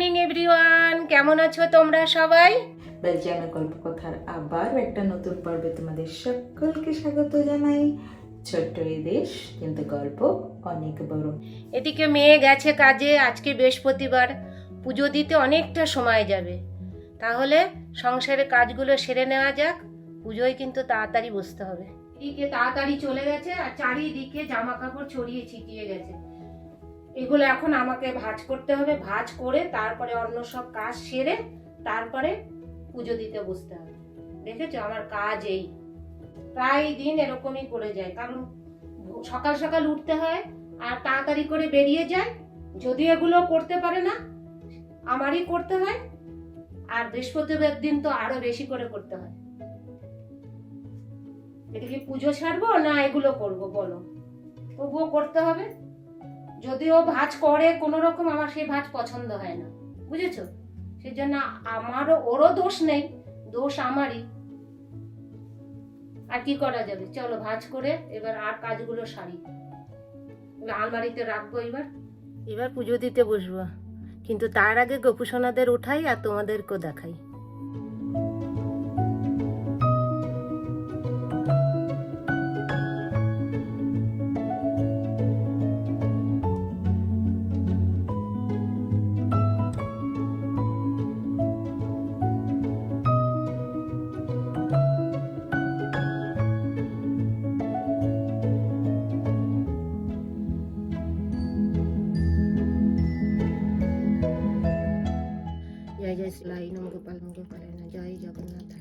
Morning everyone, কেমন আছো তোমরা সবাই? বেলজিয়ামের গল্পকথার আবার একটা নতুন পর্বে তোমাদের সকলকে স্বাগত জানাই। ছোট্ট এই দেশ, কিন্তু গল্প অনেক বড়। এদিকে মেয়ে গেছে কাজে, আজকে বৃহস্পতিবার, পুজো দিতে অনেকটা সময় যাবে। তাহলে সংসারের কাজগুলো সেরে নেওয়া যাক, পুজোয় কিন্তু তাড়াতাড়ি বসতে হবে। এদিকে তাড়াতাড়ি চলে গেছে আর চারিদিকে জামা কাপড় ছড়িয়ে ছিটিয়ে গেছে। এগুলো এখন আমাকে ভাঁজ করতে হবে, ভাঁজ করে তারপরে অন্য সব কাজ সেরে তারপরে পুজো দিতে বসতে হবে। দেখেছো আমার কাজ এই প্রায় দিন এরকমই করে যায়, কারণ সকাল সকাল উঠতে হয় আর তাড়াতাড়ি করে বেরিয়ে যায়। যদি এগুলো করতে পারে না, আমারই করতে হয়, আর বৃহস্পতিবার দিন তো আরো বেশি করে করতে হয়। এটা কি পুজো ছাড়বো না এগুলো করব বলো? তবুও করতে হবে। যদিও ভাঁজ করে কোনো রকম, আমার সেই ভাঁজ পছন্দ হয় না, বুঝেছো? সেজন্য আমারও, ওরও দোষ নেই, দোষ আমারই। আর কি করা যাবে, চলো ভাঁজ করে এবার আর কাজগুলো সারি, আলমারিতে রাখবো। এবার পুজো দিতে বসবো, কিন্তু তার আগে গোপুসোনাদের উঠাই আর তোমাদেরকেও দেখাই। জয় জয় শ্রী নম গোপাল গোপাল জয় জগন্নাথ।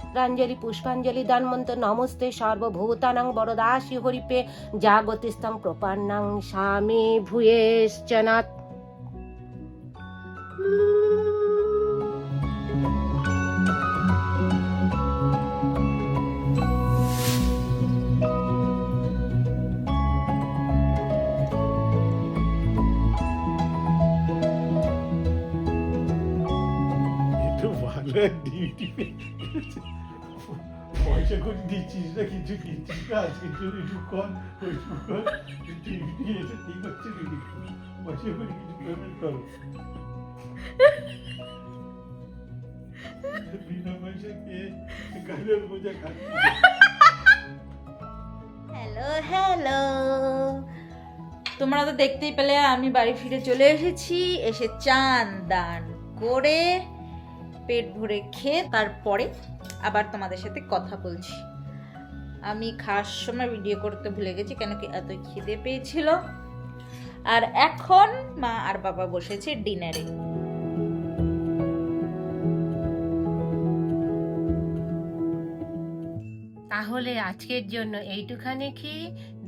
পুষ্পাঞ্জলি পুষ্পাঞ্জলি দানমন্ত নমস্তে সর্বভূতানাং বরদাসি হরিপে জাগতিস্তং প্রপন্নাং স্বামী ভূয়েশ্চনাথ। ভালো ডিউটি পয়সা করে দিচ্ছিস না, কিছু কিনছিস না, আজকের জন্য একটু কর, ওইটুকু কর, ডিউটি এসে ঠিক হচ্ছে নাকি? পয়সা করে কিছু পেমেন্ট করো, বিনা পয়সা খেয়ে গালের বোঝা খাচ্ছি। হ্যালো হ্যালো, তোমরা তো দেখতেই পেলে আমি বাড়ি ফিরে চলে এসেছি। এসে চান দান করে পেট ভরে খেয়ে তারপরে আবার তোমাদের সাথে কথা বলছি। আমি খাওয়ার সময় ভিডিও করতে ভুলে গেছি, কেন কি এত খিদে পেয়েছিল। আর এখন মা আর বাবা বসেছে ডিনারে। তাহলে আজকের জন্য এইটুখানি কি,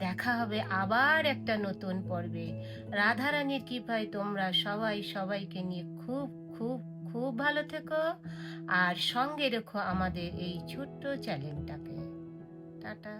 দেখা হবে আবার একটা নতুন পর্বে। রাধারানীর কৃপায় তোমরা সবাই সবাইকে নিয়ে খুব খুব খুব ভালো থেকো, আর সঙ্গে রেখো আমাদের এই ছোট্ট চ্যানেলটাকে। টাটা।